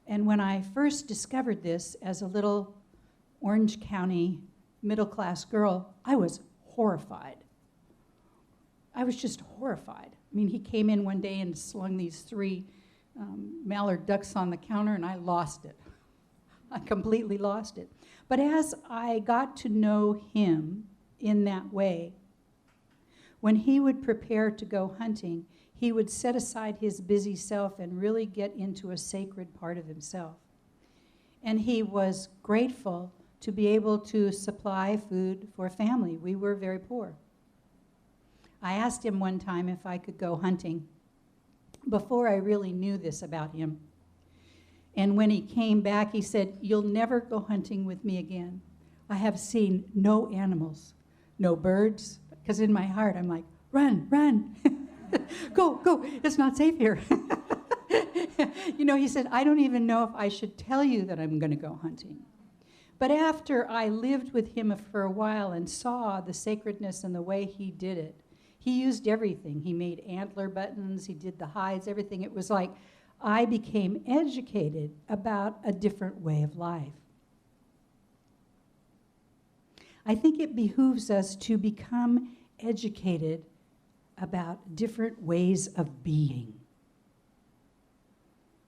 And when I first discovered this as a little Orange County middle-class girl, I was horrified. I was just horrified. I mean, he came in one day and slung these 3 mallard ducks on the counter, and I lost it. I completely lost it. But as I got to know him in that way, when he would prepare to go hunting, he would set aside his busy self and really get into a sacred part of himself. And he was grateful to be able to supply food for a family. We were very poor. I asked him one time if I could go hunting before I really knew this about him. And when he came back, he said, "You'll never go hunting with me again. I have seen no animals, no birds." Because in my heart, I'm like, run, run. Go, go. It's not safe here. You know, he said, "I don't even know if I should tell you that I'm going to go hunting." But after I lived with him for a while and saw the sacredness and the way he did it, he used everything. He made antler buttons, he did the hides, everything. It was like I became educated about a different way of life. I think it behooves us to become educated about different ways of being.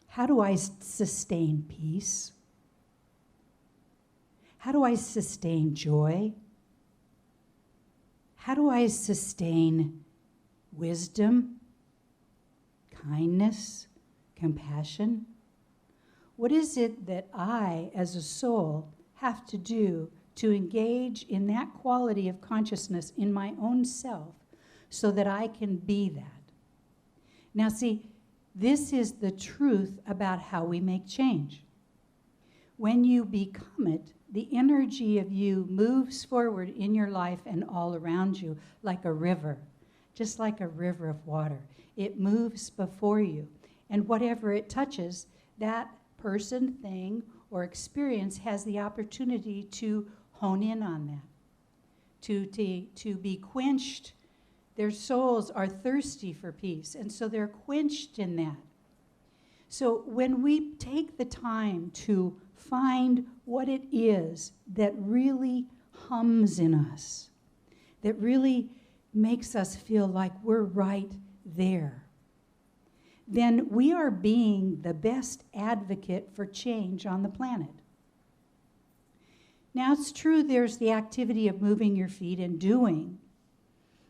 How do I sustain peace? How do I sustain joy? How do I sustain wisdom, kindness, compassion? What is it that I, as a soul, have to do to engage in that quality of consciousness in my own self so that I can be that? Now, see, this is the truth about how we make change. When you become it, the energy of you moves forward in your life and all around you like a river, just like a river of water. It moves before you. And whatever it touches, that person, thing, or experience has the opportunity to hone in on that, to be quenched. Their souls are thirsty for peace, and so they're quenched in that. So when we take the time to find what it is that really hums in us, that really makes us feel like we're right there, then we are being the best advocate for change on the planet. Now, it's true there's the activity of moving your feet and doing,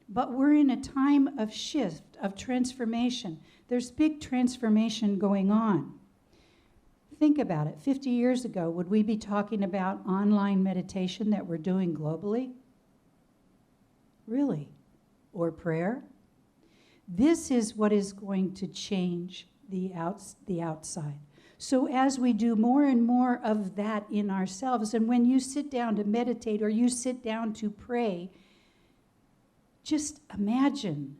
but we're in a time of shift, of transformation. There's big transformation going on. Think about it. 50 years ago, would we be talking about online meditation that we're doing globally? Really? Or prayer? This is what is going to change the outside. So as we do more and more of that in ourselves, and when you sit down to meditate or you sit down to pray, just imagine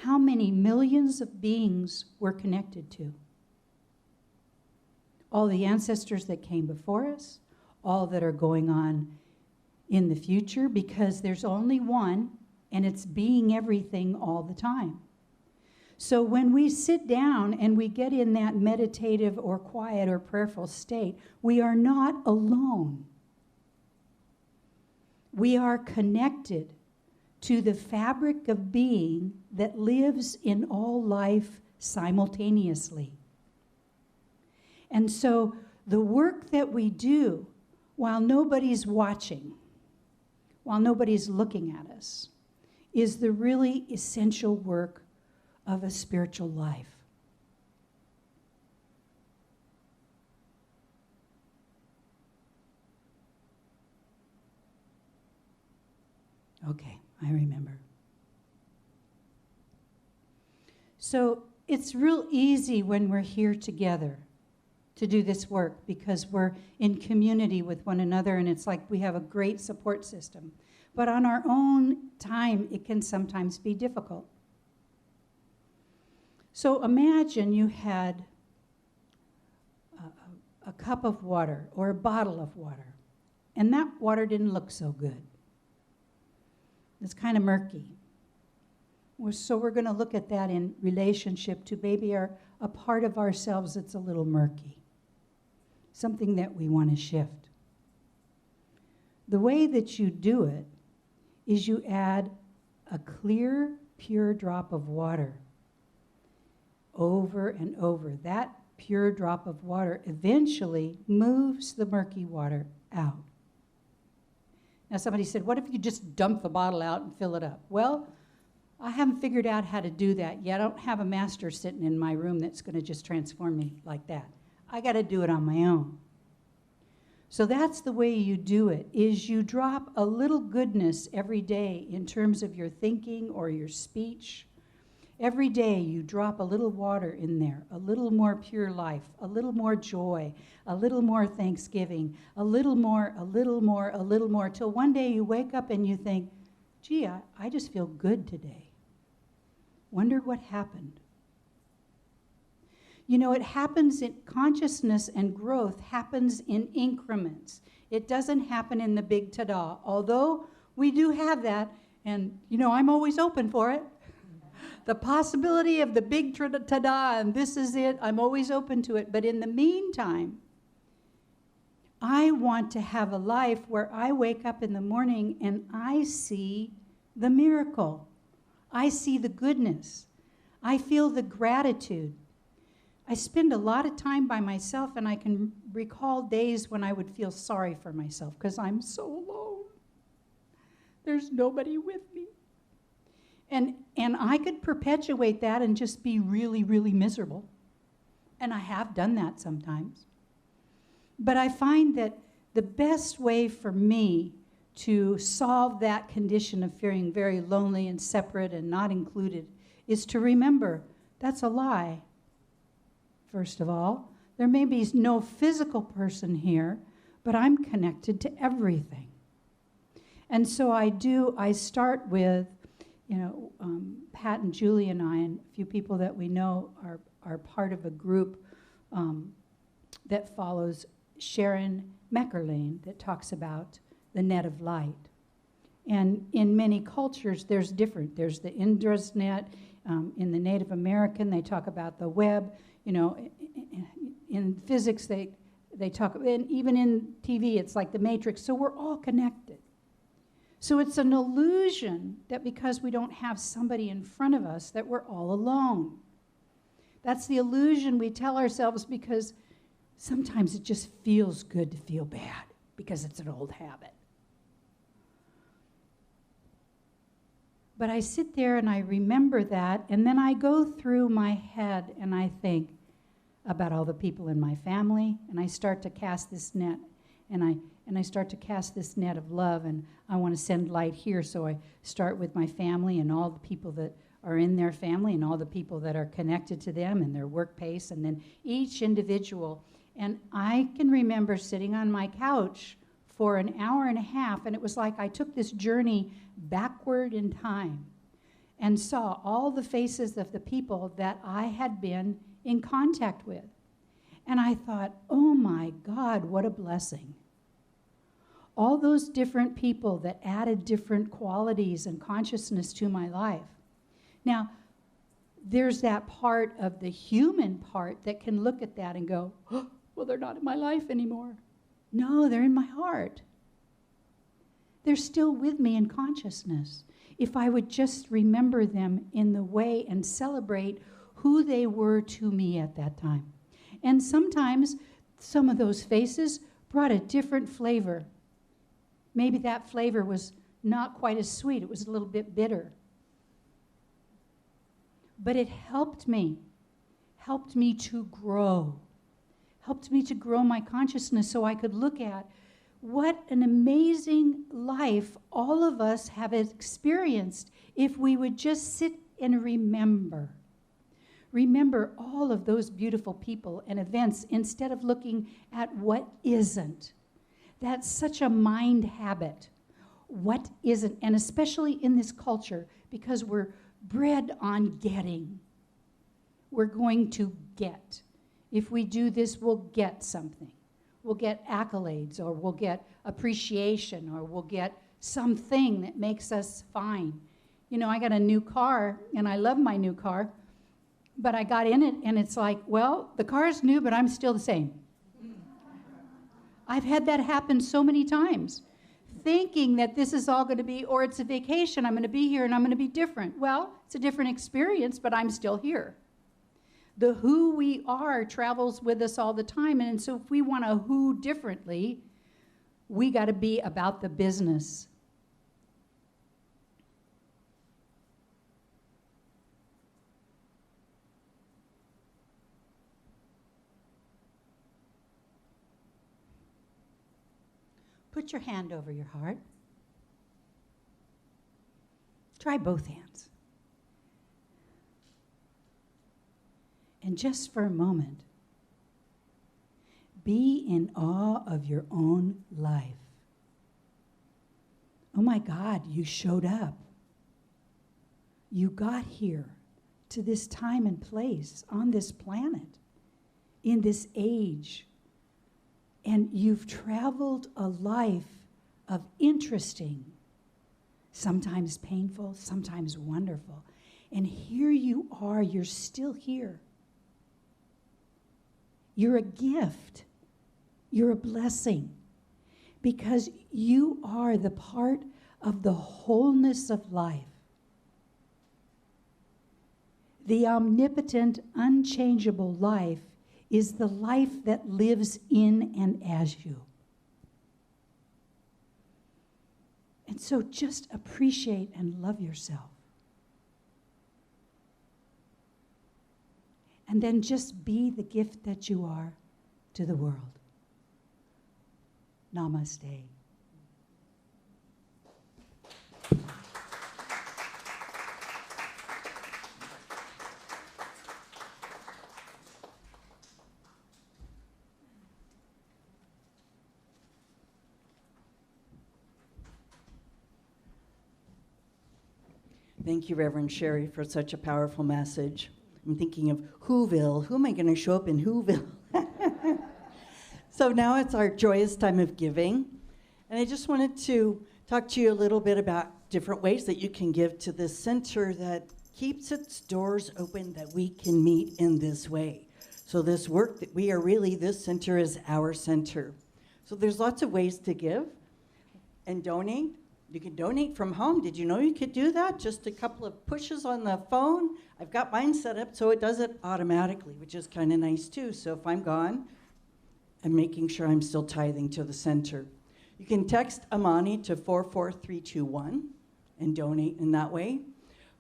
how many millions of beings we're connected to. All the ancestors that came before us, all that are going on in the future, because there's only one, and it's being everything all the time. So when we sit down and we get in that meditative or quiet or prayerful state, we are not alone. We are connected to the fabric of being that lives in all life simultaneously. And so the work that we do while nobody's watching, while nobody's looking at us, is the really essential work of a spiritual life. Okay, I remember. So it's real easy when we're here together to do this work because we're in community with one another and it's like we have a great support system. But on our own time, it can sometimes be difficult. So imagine you had a cup of water or a bottle of water, and that water didn't look so good. It's kind of murky. So we're going to look at that in relationship to maybe a part of ourselves that's a little murky, something that we want to shift. The way that you do it is you add a clear, pure drop of water over and over. That pure drop of water eventually moves the murky water out. Now somebody said, what if you just dump the bottle out and fill it up? Well, I haven't figured out how to do that yet. I don't have a master sitting in my room that's going to just transform me like that. I got to do it on my own. So that's the way you do it, is you drop a little goodness every day in terms of your thinking or your speech. Every day you drop a little water in there, a little more pure life, a little more joy, a little more thanksgiving, a little more, a little more, a little more, till one day you wake up and you think, gee, I just feel good today. Wondered what happened. You know, it happens in consciousness, and growth happens in increments. It doesn't happen in the big ta-da, although we do have that, and, you know, I'm always open for it. The possibility of the big ta-da, and this is it, I'm always open to it. But in the meantime, I want to have a life where I wake up in the morning and I see the miracle. I see the goodness. I feel the gratitude. I spend a lot of time by myself, and I can recall days when I would feel sorry for myself because I'm so alone. There's nobody with me. And I could perpetuate that and just be really, really miserable. And I have done that sometimes. But I find that the best way for me to solve that condition of feeling very lonely and separate and not included is to remember that's a lie. First of all, there may be no physical person here, but I'm connected to everything. And so I start with, you know, Pat and Julie and I and a few people that we know are part of a group that follows Sharon Meckerlane that talks about the net of light. And in many cultures, there's different. There's the Indra's net. In the Native American, they talk about the web. You know, in physics, they talk, and even in TV, it's like the matrix. So we're all connected. So it's an illusion that because we don't have somebody in front of us that we're all alone. That's the illusion we tell ourselves because sometimes it just feels good to feel bad. because it's an old habit. But I sit there and I remember that, and then I go through my head and I think about all the people in my family, and I start to cast this net, and I start to cast this net of love, and I want to send light here, so I start with my family and all the people that are in their family and all the people that are connected to them and their workplace, and then each individual. And I can remember sitting on my couch for an hour and a half, and it was like I took this journey backward in time and saw all the faces of the people that I had been in contact with. And I thought, oh my God, what a blessing. All those different people that added different qualities and consciousness to my life. Now, there's that part of the human part that can look at that and go, oh, well, they're not in my life anymore. No, they're in my heart. They're still with me in consciousness. If I would just remember them in the way and celebrate who they were to me at that time. And sometimes some of those faces brought a different flavor. Maybe that flavor was not quite as sweet. It was a little bit bitter. But it helped me to grow, helped me to grow my consciousness so I could look at what an amazing life all of us have experienced if we would just sit and remember. Remember all of those beautiful people and events instead of looking at what isn't. That's such a mind habit. What isn't, and especially in this culture, because we're bred on getting. We're going to get. If we do this, we'll get something. We'll get accolades, or we'll get appreciation, or we'll get something that makes us fine. You know, I got a new car, and I love my new car, but I got in it, and it's like, well, the car's new, but I'm still the same. I've had that happen so many times, thinking that this is all going to be, or it's a vacation, I'm going to be here, and I'm going to be different. Well, it's a different experience, but I'm still here. The who we are travels with us all the time, and so if we want to who differently, we got to be about the business. Put your hand over your heart. Try both hands. And just for a moment, be in awe of your own life. Oh my God, you showed up. You got here to this time and place on this planet, in this age. And you've traveled a life of interesting, sometimes painful, sometimes wonderful. And here you are, you're still here. You're a gift. You're a blessing. Because you are the part of the wholeness of life. The omnipotent, unchangeable life is the life that lives in and as you. And so just appreciate and love yourself. And then just be the gift that you are to the world. Namaste. Thank you, Reverend Sherry, for such a powerful message. I'm thinking of Whoville. Who am I going to show up in Whoville? So now it's our joyous time of giving. And I just wanted to talk to you a little bit about different ways that you can give to this center that keeps its doors open, that we can meet in this way. So this work that we are really, this center is our center. So there's lots of ways to give and donate. You can donate from home. Did you know you could do that? Just a couple of pushes on the phone. I've got mine set up so it does it automatically, which is kind of nice too. So if I'm gone, I'm making sure I'm still tithing to the center. You can text Amani to 44321 and donate in that way.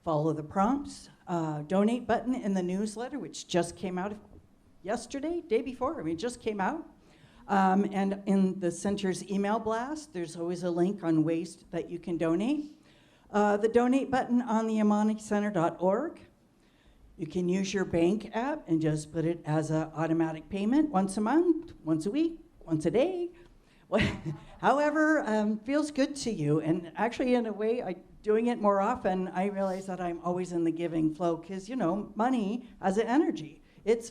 Follow the prompts. Donate button in the newsletter, which just came out yesterday, day before, it just came out. And in the center's email blast, there's always a link on ways that you can donate. The donate button on the AmaniCenter.org. You can use your bank app and just put it as an automatic payment once a month, once a week, once a day, however feels good to you. And actually, in a way, doing it more often, I realize that I'm always in the giving flow because, money has an energy. It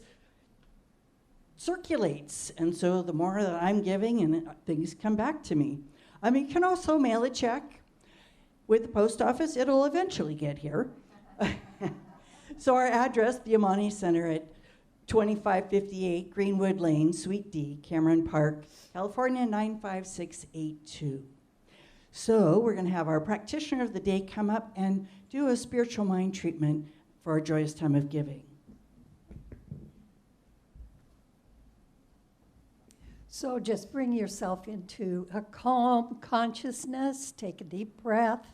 circulates. And so the more that I'm giving, and things come back to me. You can also mail a check with the post office. It'll eventually get here. So our address, the Amani Center at 2558 Greenwood Lane, Suite D, Cameron Park, California 95682. So we're going to have our practitioner of the day come up and do a spiritual mind treatment for our joyous time of giving. So just bring yourself into a calm consciousness, take a deep breath.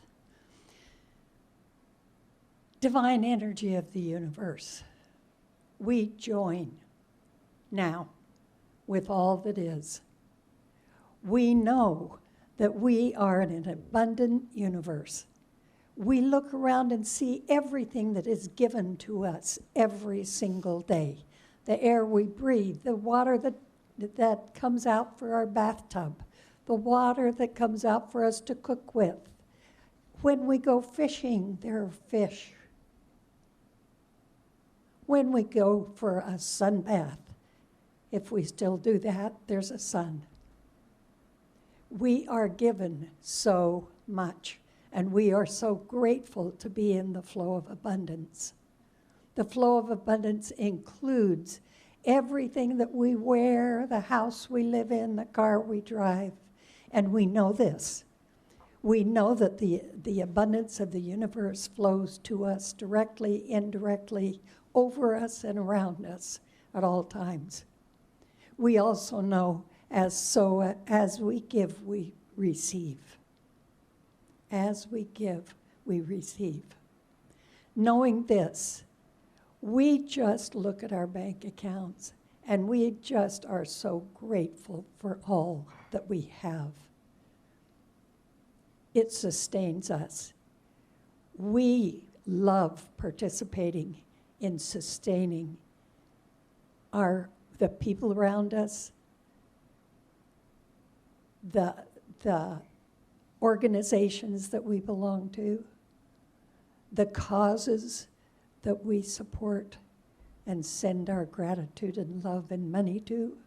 Divine energy of the universe, we join now with all that is. We know that we are in an abundant universe. We look around and see everything that is given to us every single day. The air we breathe, the water that comes out for our bathtub, the water that comes out for us to cook with. When we go fishing, there are fish. When we go for a sun bath, if we still do that, there's a sun. We are given so much, and we are so grateful to be in the flow of abundance. The flow of abundance includes everything that we wear, the house we live in, the car we drive, and we know this. We know that the abundance of the universe flows to us directly, indirectly, over us and around us at all times. We also know as we give, we receive. As we give, we receive. Knowing this, we just look at our bank accounts and we just are so grateful for all that we have. It sustains us. We love participating in sustaining the people around us, the organizations that we belong to, the causes that we support and send our gratitude and love and money to.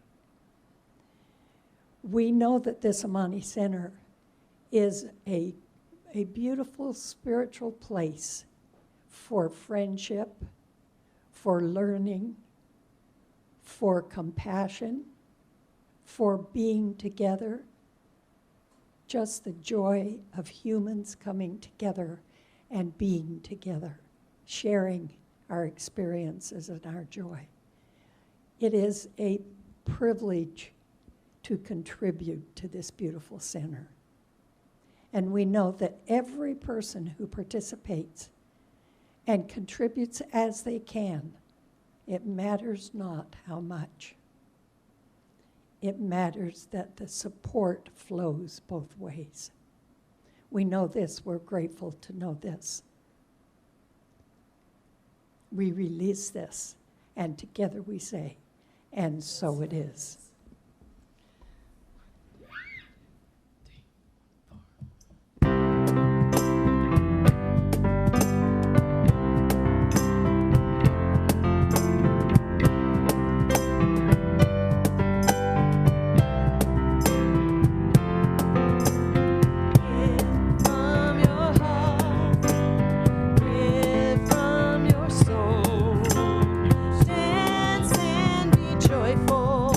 We know that this Amani Center is a beautiful spiritual place for friendship, for learning, for compassion, for being together. Just the joy of humans coming together and being together, sharing our experiences and our joy. It is a privilege to contribute to this beautiful center. And we know that every person who participates and contributes as they can, it matters not how much. It matters that the support flows both ways. We know this, we're grateful to know this. We release this, and together we say, and so it is. From your heart, give from your soul. Dance and be joyful.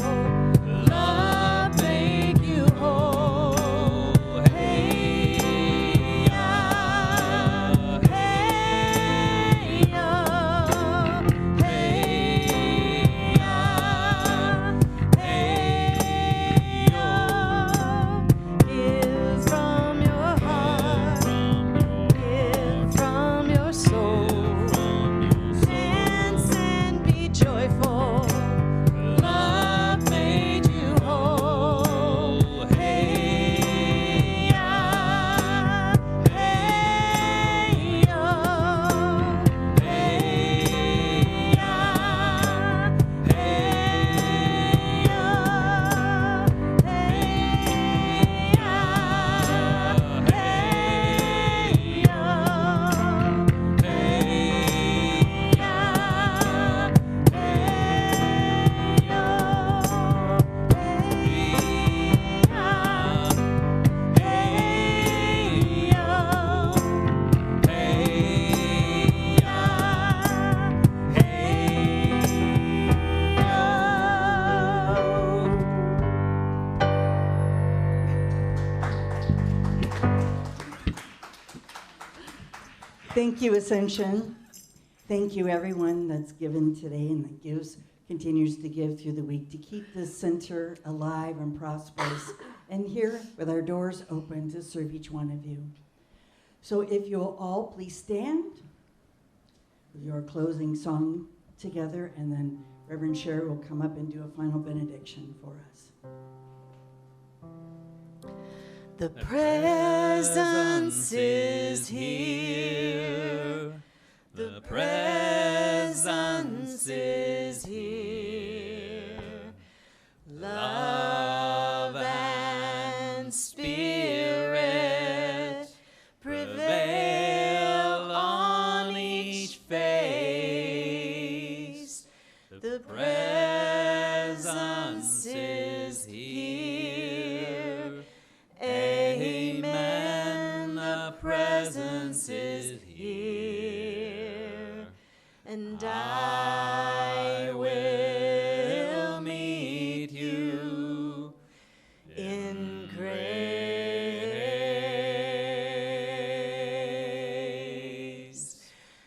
Thank you, Ascension. Thank you, everyone that's given today and that continues to give through the week to keep this center alive and prosperous and here with our doors open to serve each one of you. So if you'll all please stand with your closing song together, and then Reverend Sherry will come up and do a final benediction for us. The presence is here. The presence is here. Love and spirit prevail on each face. The presence is here. Amen. The presence is here. And I will meet you in grace.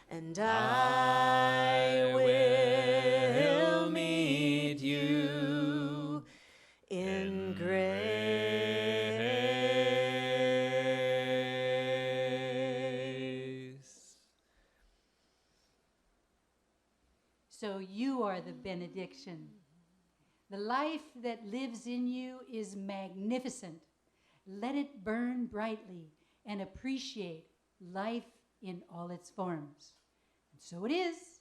And I will meet you in grace. So you are the benediction. The life that lives in you is magnificent. Let it burn brightly and appreciate life in all its forms. And so it is.